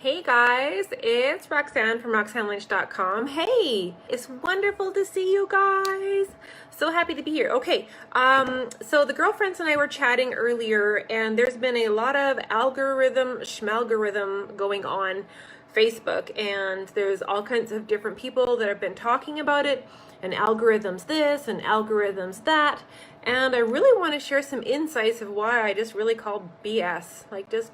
Hey guys, it's Roxanne from RoxanneLynch.com. Hey, it's wonderful to see you guys. So happy to be here. Okay, so the girlfriends and I were chatting earlier, and there's been a lot of schmalgorithm going on Facebook, and there's all kinds of different people that have been talking about it, and algorithms this and algorithms that, and I really want to share some insights of why I just really call BS, like just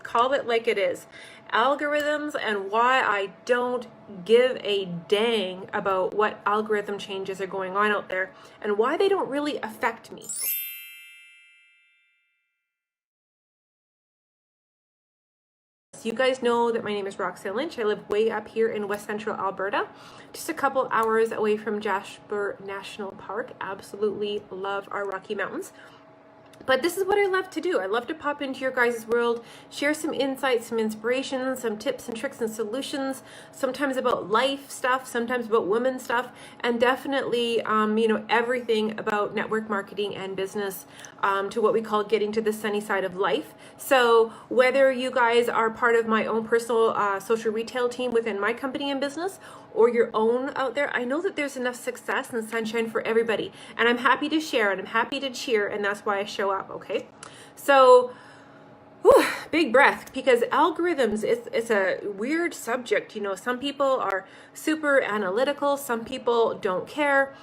call it like it is. Algorithms and why I don't give a dang about what algorithm changes are going on out there and why they don't really affect me. You guys know that my name is Roxanne Lynch. I live way up here in West Central Alberta, just a couple hours away from Jasper National Park. Absolutely love our Rocky Mountains. But this is what I love to do. I love to pop into your guys' world, share some insights, some inspiration, some tips and tricks and solutions, sometimes about life stuff, sometimes about women stuff, and definitely, everything about network marketing and business, to what we call getting to the sunny side of life. So whether you guys are part of my own personal social retail team within my company and business, or your own out there, I know that there's enough success and sunshine for everybody. And I'm happy to share and I'm happy to cheer, and that's why I show up, okay? So, big breath, because algorithms, it's a weird subject. You know, some people are super analytical, some people don't care,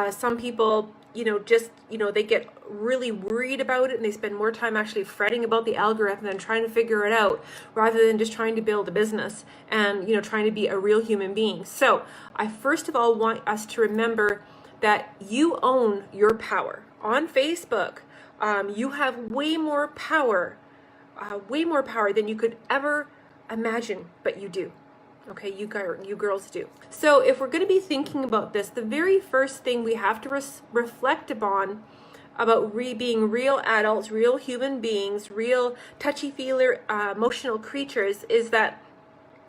some people, they get really worried about it and they spend more time actually fretting about the algorithm and trying to figure it out rather than just trying to build a business and, trying to be a real human being. So I first of all want us to remember that you own your power. On Facebook, you have way more power than you could ever imagine, but you do. Okay, you girls do. So if we're going to be thinking about this, the very first thing we have to reflect upon about being real adults, real human beings, real touchy-feely emotional creatures is that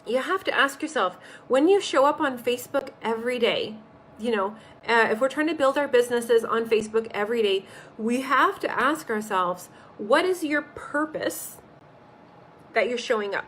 you have to ask yourself, when you show up on Facebook every day, if we're trying to build our businesses on Facebook every day, we have to ask ourselves, what is your purpose that you're showing up?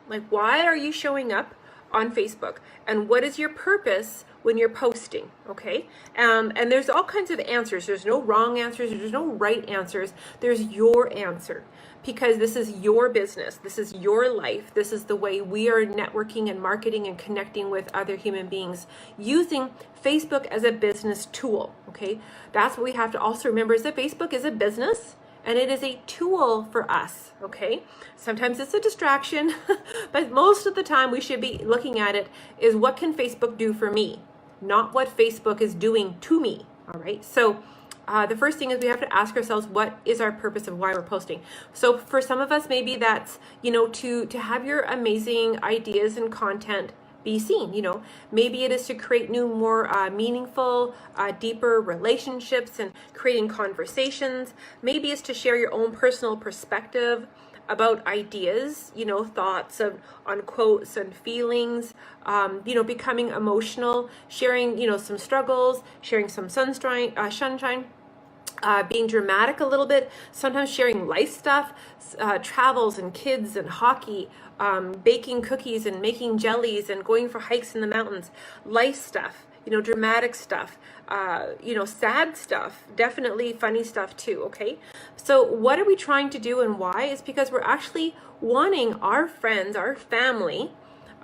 Like, why are you showing up on Facebook? And what is your purpose when you're posting? Okay. And there's all kinds of answers. There's no wrong answers. There's no right answers. There's your answer, because this is your business. This is your life. This is the way we are networking and marketing and connecting with other human beings using Facebook as a business tool. Okay. That's what we have to also remember, is that Facebook is a business and it is a tool for us, okay? Sometimes it's a distraction, but most of the time we should be looking at it is, what can Facebook do for me? Not what Facebook is doing to me, all right? So the first thing is we have to ask ourselves, what is our purpose of why we're posting? So for some of us, maybe that's, to have your amazing ideas and content be seen. Maybe it is to create new, more meaningful, deeper relationships and creating conversations. Maybe it's to share your own personal perspective about ideas, thoughts on quotes and feelings, becoming emotional, sharing, some struggles, sharing some sunshine, being dramatic a little bit, sometimes sharing life stuff, travels and kids and hockey, baking cookies and making jellies and going for hikes in the mountains, life stuff, dramatic stuff, sad stuff, definitely funny stuff too, okay? So what are we trying to do and why? Is because we're actually wanting our friends, our family,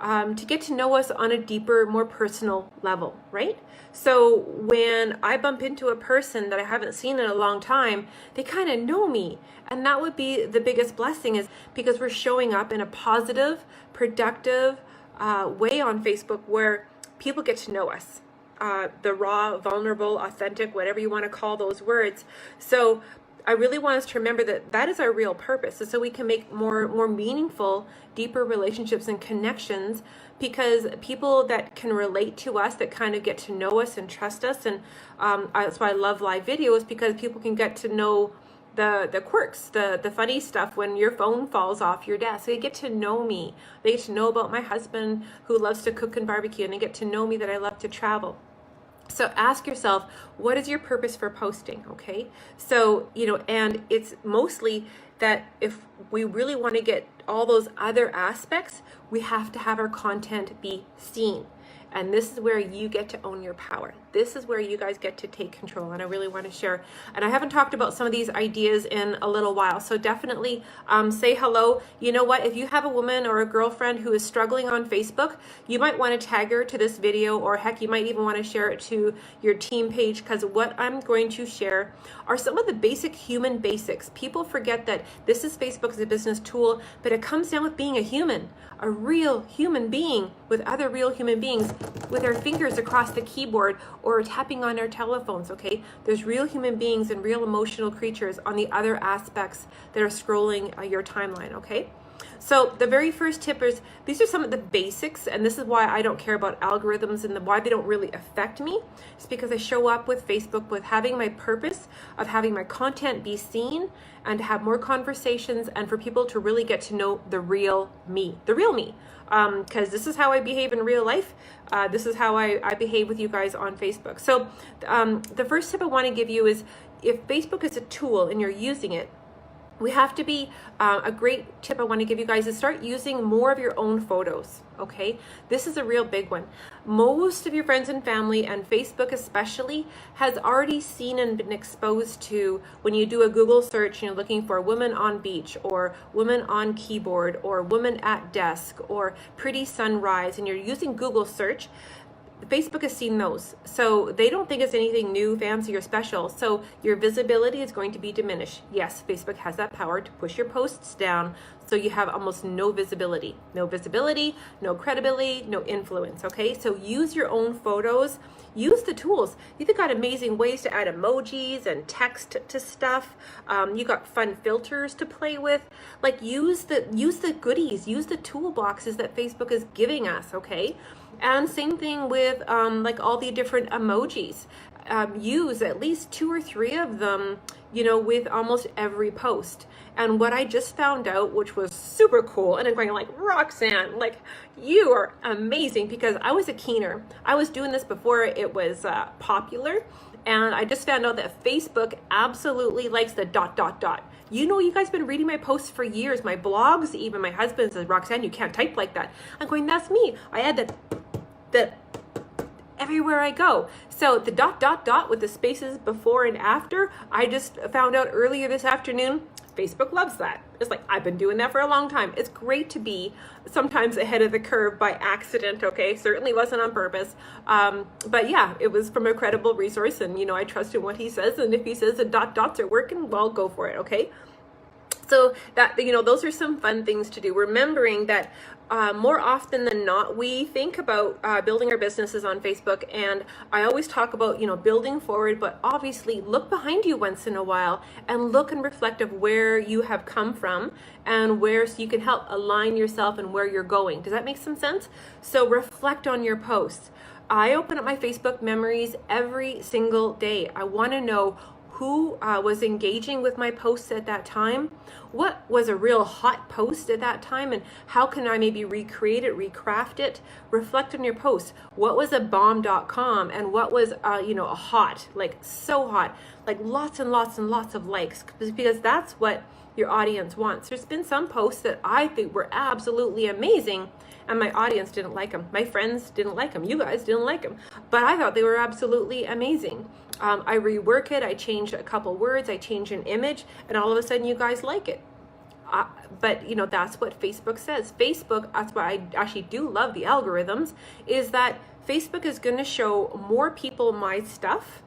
to get to know us on a deeper, more personal level, right? So when I bump into a person that I haven't seen in a long time, they kind of know me. And that would be the biggest blessing, is because we're showing up in a positive, productive way on Facebook where people get to know us. The raw, vulnerable, authentic, whatever you want to call those words. So I really want us to remember that that is our real purpose, is so we can make more meaningful, deeper relationships and connections, because people that can relate to us, that kind of get to know us and trust us, and that's why I love live videos, because people can get to know the quirks, the funny stuff when your phone falls off your desk. They get to know me. They get to know about my husband who loves to cook and barbecue, and they get to know me that I love to travel. So ask yourself, what is your purpose for posting? Okay. So, and it's mostly that if we really want to get all those other aspects, we have to have our content be seen. And this is where you get to own your power. This is where you guys get to take control. And I really want to share. And I haven't talked about some of these ideas in a little while. So definitely say hello. You know what? If you have a woman or a girlfriend who is struggling on Facebook, you might want to tag her to this video, or heck, you might even want to share it to your team page, because what I'm going to share are some of the basic human basics. People forget that this is Facebook as a business tool, but it comes down with being a human, a real human being with other real human beings, with our fingers across the keyboard or tapping on our telephones, okay? There's real human beings and real emotional creatures on the other aspects that are scrolling your timeline, okay? So the very first tip is, these are some of the basics, and this is why I don't care about algorithms and why they don't really affect me. It's because I show up with Facebook with having my purpose of having my content be seen and to have more conversations and for people to really get to know the real me, because this is how I behave in real life. This is how I behave with you guys on Facebook. So the first tip I want to give you is, if Facebook is a tool and you're using it, we have to be, a great tip I want to give you guys is start using more of your own photos, okay? This is a real big one. Most of your friends and family, and Facebook especially, has already seen and been exposed to, when you do a Google search and you're looking for women on beach, or women on keyboard, or women at desk, or pretty sunrise, and you're using Google search, Facebook has seen those. So they don't think it's anything new, fancy, or special. So your visibility is going to be diminished. Yes, Facebook has that power to push your posts down so you have almost no visibility. No visibility, no credibility, no influence, okay? So use your own photos. Use the tools. You've got amazing ways to add emojis and text to stuff. You got fun filters to play with. Like use the goodies, use the toolboxes that Facebook is giving us, okay? And same thing with like all the different emojis. Use at least 2 or 3 of them, with almost every post. And what I just found out, which was super cool, and I'm going like, Roxanne, like, you are amazing, because I was a keener. I was doing this before it was popular, and I just found out that Facebook absolutely likes the ... You guys been reading my posts for years, my blogs, even my husband says, Roxanne, you can't type like that. I'm going, that's me. I add that everywhere I go. So the ... with the spaces before and after, I just found out earlier this afternoon, Facebook loves that. It's like, I've been doing that for a long time. It's great to be sometimes ahead of the curve by accident, okay? Certainly wasn't on purpose. But yeah, it was from a credible resource, and I trust in what he says, and if he says the ... are working, well, go for it, okay? So that, those are some fun things to do. Remembering that more often than not, we think about building our businesses on Facebook, and I always talk about, building forward, but obviously look behind you once in a while and look and reflect of where you have come from and where, so you can help align yourself and where you're going. Does that make some sense? So reflect on your posts. I open up my Facebook memories every single day. I want to know who was engaging with my posts at that time, what was a real hot post at that time, and how can I maybe recreate it, recraft it. Reflect on your posts. What was a bomb.com and what was a hot, like so hot, like lots and lots and lots of likes, because that's what your audience wants. There's been some posts that I think were absolutely amazing, and my audience didn't like them. My friends didn't like them. You guys didn't like them. But I thought they were absolutely amazing. I rework it. I change a couple words. I change an image. And all of a sudden, you guys like it. But, that's what Facebook says. Facebook, that's why I actually do love the algorithms, is that Facebook is going to show more people my stuff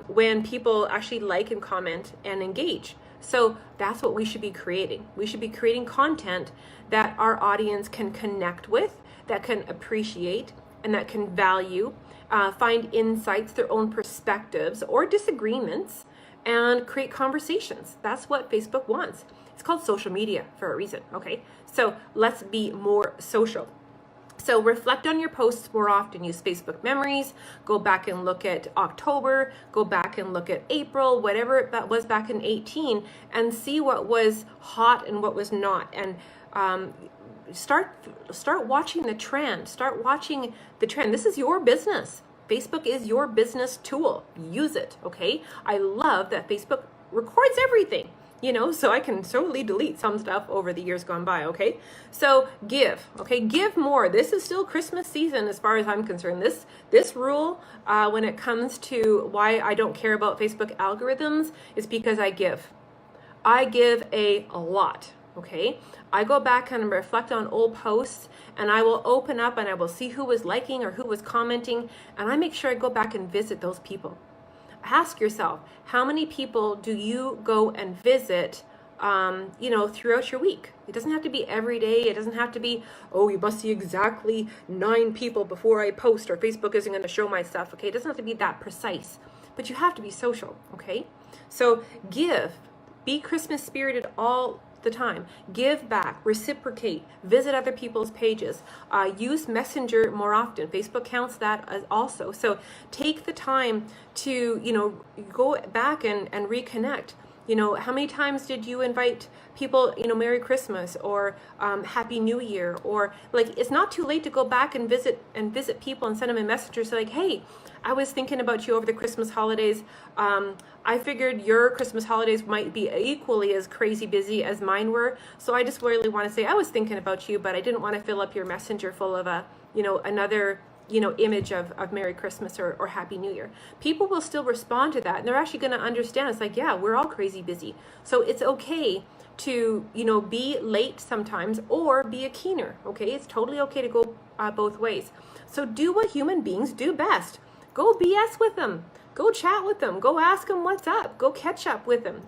when people actually like and comment and engage. So that's what we should be creating. We should be creating content that our audience can connect with, that can appreciate, and that can value, find insights, their own perspectives or disagreements, and create conversations. That's what Facebook wants. It's called social media for a reason, okay? So let's be more social. So reflect on your posts more often. Use Facebook memories. Go back and look at October. Go back and look at April, whatever that was back in 18, and see what was hot and what was not. And start watching the trend. Start watching the trend. This is your business. Facebook is your business tool. Use it, okay? I love that Facebook records everything. so I can totally delete some stuff over the years gone by, okay? So give, okay? Give more. This is still Christmas season as far as I'm concerned. This rule, when it comes to why I don't care about Facebook algorithms, is because I give. I give a lot, okay? I go back and reflect on old posts, and I will open up and I will see who was liking or who was commenting, and I make sure I go back and visit those people. Ask yourself, how many people do you go and visit, throughout your week? It doesn't have to be every day. It doesn't have to be, oh, you must see exactly 9 people before I post, or Facebook isn't going to show my stuff, okay? It doesn't have to be that precise, but you have to be social, okay? So give, be Christmas spirited all the time. Give back, reciprocate, visit other people's pages, use Messenger more often. Facebook counts that as also. So take the time to, go back and reconnect. How many times did you invite people, Merry Christmas or Happy New Year? Or like, it's not too late to go back and visit people and send them a message or say like, hey, I was thinking about you over the Christmas holidays. I figured your Christmas holidays might be equally as crazy busy as mine were. So I just really want to say I was thinking about you, but I didn't want to fill up your messenger full of another image of Merry Christmas or Happy New Year. People will still respond to that, and they're actually going to understand. It's like, yeah, we're all crazy busy. So it's okay to, be late sometimes or be a keener, okay? It's totally okay to go both ways. So do what human beings do best. Go BS with them. Go chat with them. Go ask them what's up. Go catch up with them.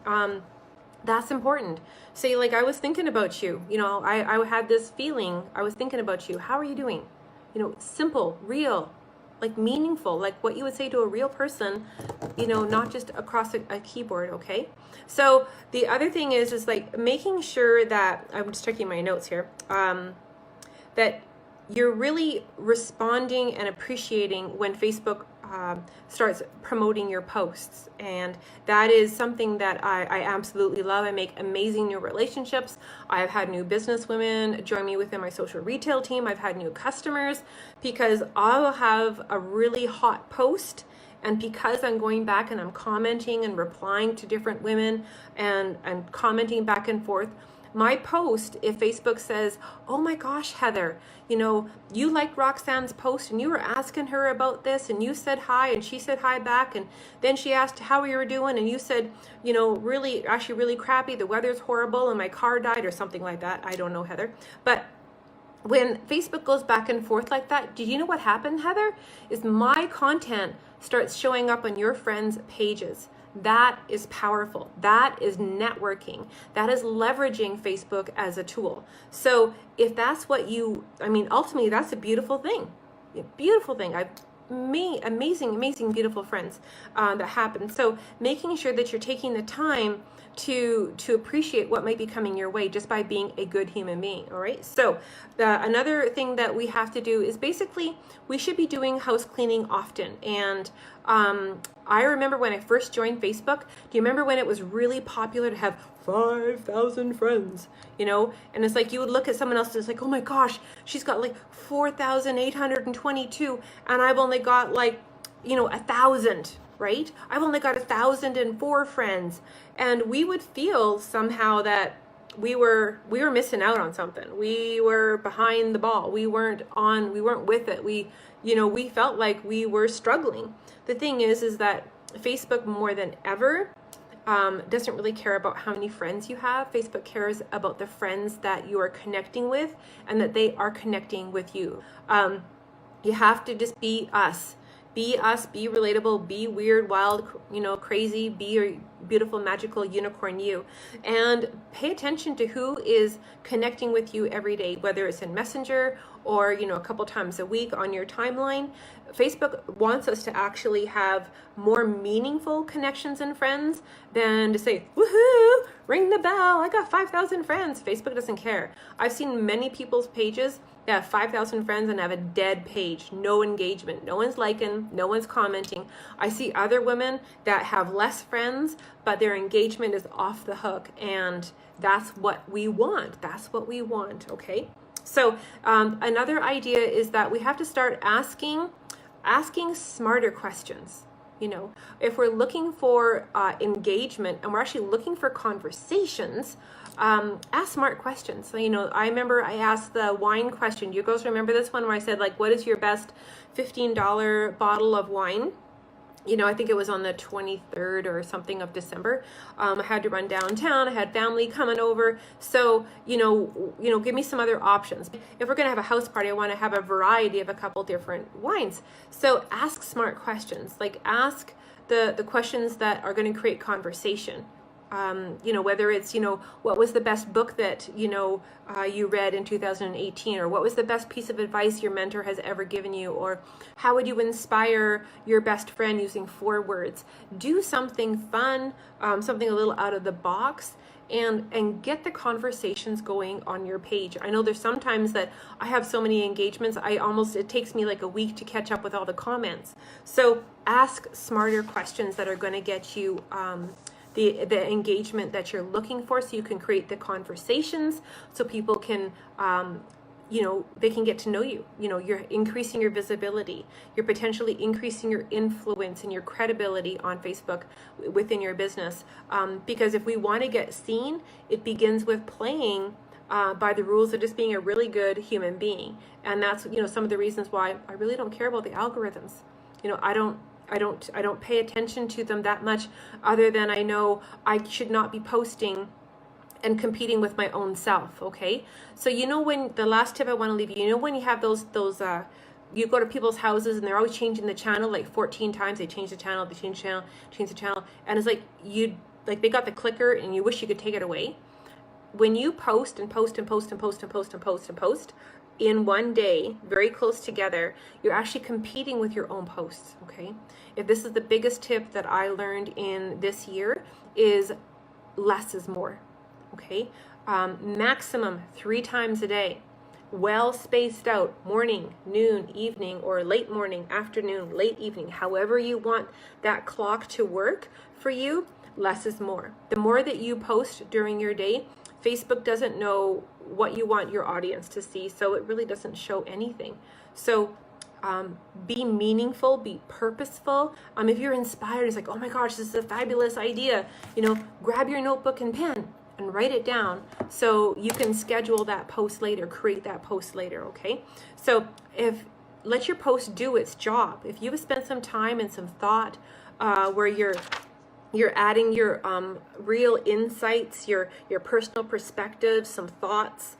That's important. Say like, I was thinking about you. I had this feeling. I was thinking about you. How are you doing? Simple, real, like meaningful, like what you would say to a real person, not just across a keyboard, okay? So the other thing is like making sure that, I'm just checking my notes here, that you're really responding and appreciating when Facebook starts promoting your posts. And that is something that I absolutely love. I make amazing new relationships. I've had new business women join me within my social retail team. I've had new customers because I'll have a really hot post, and because I'm going back and I'm commenting and replying to different women and commenting back and forth, my post, if Facebook says, oh my gosh, Heather, you liked Roxanne's post and you were asking her about this and you said hi and she said hi back, and then she asked how you were doing and you said, really crappy, the weather's horrible and my car died or something like that. I don't know, Heather. But when Facebook goes back and forth like that, did you know what happened, Heather? Is my content starts showing up on your friends' pages. That is powerful. That is networking. That is leveraging Facebook as a tool. So if that's what ultimately that's a beautiful thing. Beautiful thing. I've amazing, beautiful friends that happen. So making sure that you're taking the time to appreciate what might be coming your way just by being a good human being. All right. So another thing that we have to do is basically we should be doing house cleaning often. And I remember when I first joined Facebook, do you remember when it was really popular to have 5,000 friends, and it's like you would look at someone else and it's like, oh my gosh, she's got like 4,822 and I've only got like 1,000, right? I've only got 1,004 friends. And we would feel somehow that we were missing out on something. We were behind the ball. We weren't with it. We felt like we were struggling. The thing is that Facebook more than ever doesn't really care about how many friends you have. Facebook cares about the friends that you are connecting with and that they are connecting with you. You have to just be us. Be us, be relatable, be weird, wild, crazy, be your beautiful, magical unicorn you. And pay attention to who is connecting with you every day, whether it's in Messenger or, a couple times a week on your timeline. Facebook wants us to actually have more meaningful connections and friends than to say, woohoo, ring the bell, I got 5,000 friends. Facebook doesn't care. I've seen many people's pages that have 5,000 friends and have a dead page, no engagement, no one's liking, no one's commenting. I see other women that have less friends, but their engagement is off the hook, and that's what we want. That's what we want, okay? So another idea is that we have to start asking smarter questions. If we're looking for engagement and we're actually looking for conversations, ask smart questions. So, I remember I asked the wine question. Do you guys remember this one where I said, like, what is your best $15 bottle of wine? I think it was on the 23rd or something of December. I had to run downtown. I had family coming over. So, give me some other options. If we're going to have a house party, I want to have a variety of a couple different wines. So ask smart questions. Like, ask the questions that are going to create conversation. Whether it's, what was the best book that, you read in 2018, or what was the best piece of advice your mentor has ever given you, or how would you inspire your best friend using 4 words? Do something fun, something a little out of the box, and get the conversations going on your page. I know there's sometimes that I have so many engagements, it takes me like a week to catch up with all the comments. So ask smarter questions that are going to get you, the engagement that you're looking for, so you can create the conversations, so people can, they can get to know you. You're increasing your visibility. You're potentially increasing your influence and your credibility on Facebook within your business. Because if we want to get seen, it begins with playing by the rules of just being a really good human being. And that's, some of the reasons why I really don't care about the algorithms. I don't pay attention to them that much, other than I know I should not be posting and competing with my own self. Okay. So, when the last tip I want to leave you, when you have those, you go to people's houses and they're always changing the channel like 14 times. They change the channel, they change the channel, change the channel. And it's like, they got the clicker and you wish you could take it away. When you post and post and post and post and post and post and post in one day, very close together, you're actually competing with your own posts. Okay. If this is the biggest tip that I learned in this year, is less is more. Okay. Maximum 3 times a day, well spaced out, morning, noon, evening, or late morning, afternoon, late evening, however you want that clock to work for you. Less is more. The more that you post during your day, Facebook doesn't know what you want your audience to see, so it really doesn't show anything. So be meaningful, be purposeful. If you're inspired, it's like, oh my gosh, this is a fabulous idea, grab your notebook and pen and write it down, so you can schedule that post later, create that post later. Okay. So let your post do its job. If you have spent some time and some thought where you're adding your real insights, your personal perspectives, some thoughts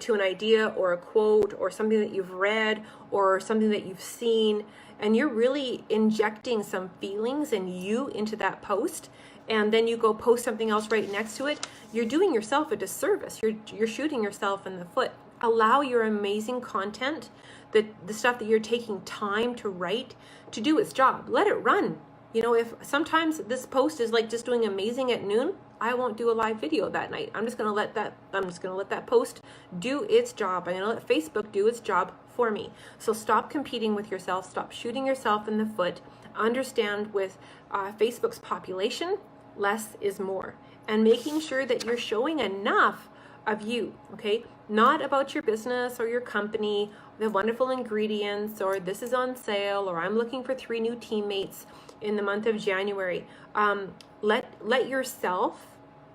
to an idea or a quote or something that you've read or something that you've seen, and you're really injecting some feelings and you into that post, and then you go post something else right next to it, you're doing yourself a disservice. You're shooting yourself in the foot. Allow your amazing content, the stuff that you're taking time to write, to do its job. Let it run. If sometimes this post is like just doing amazing at noon, I won't do a live video that night. I'm just going to let that post do its job. I'm going to let Facebook do its job for me. So stop competing with yourself. Stop shooting yourself in the foot. Understand with Facebook's population, less is more. And making sure that you're showing enough of you, okay? Not about your business or your company, the wonderful ingredients, or this is on sale, or I'm looking for 3 new teammates in the month of January. Let yourself,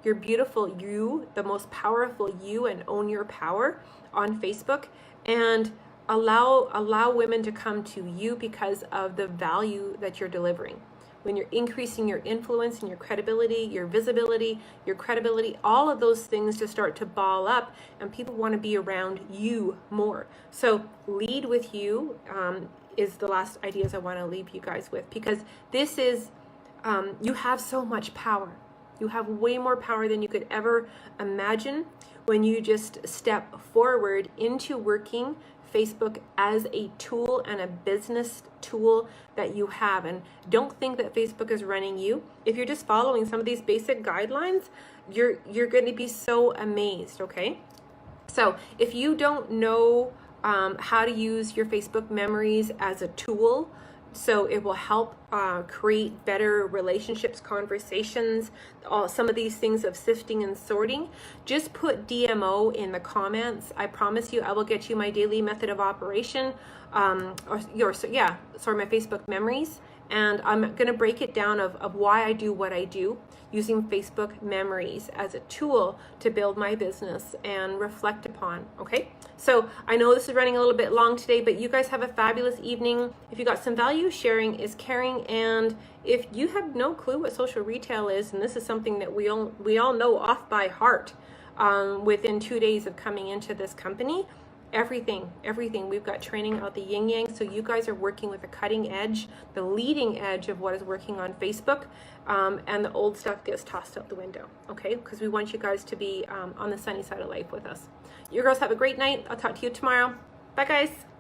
your beautiful you, the most powerful you, and own your power on Facebook, and allow women to come to you because of the value that you're delivering. When you're increasing your influence and your credibility, your visibility, your credibility, all of those things just start to ball up, and people want to be around you more. So lead with you is the last ideas I want to leave you guys with, because this is, you have so much power. You have way more power than you could ever imagine when you just step forward into working Facebook as a tool and a business tool that you have. And don't think that Facebook is running you. If you're just following some of these basic guidelines, you're going to be so amazed. Okay. So if you don't know how to use your Facebook memories as a tool, so it will help create better relationships, conversations, some of these things of sifting and sorting, just put DMO in the comments. I promise you I will get you my daily method of operation, my Facebook memories, And I'm going to break it down of why I do what I do, using Facebook memories as a tool to build my business and reflect upon. Okay, so I know this is running a little bit long today, but you guys have a fabulous evening. If you got some value, sharing is caring. And if you have no clue what social retail is, and this is something that we all know off by heart, within 2 days of coming into this company, everything, we've got training out the yin yang, so you guys are working with the cutting edge, the leading edge of what is working on Facebook, and the old stuff gets tossed out the window, okay? Because we want you guys to be on the sunny side of life with us. You girls have a great night. I'll talk to you tomorrow. Bye, guys.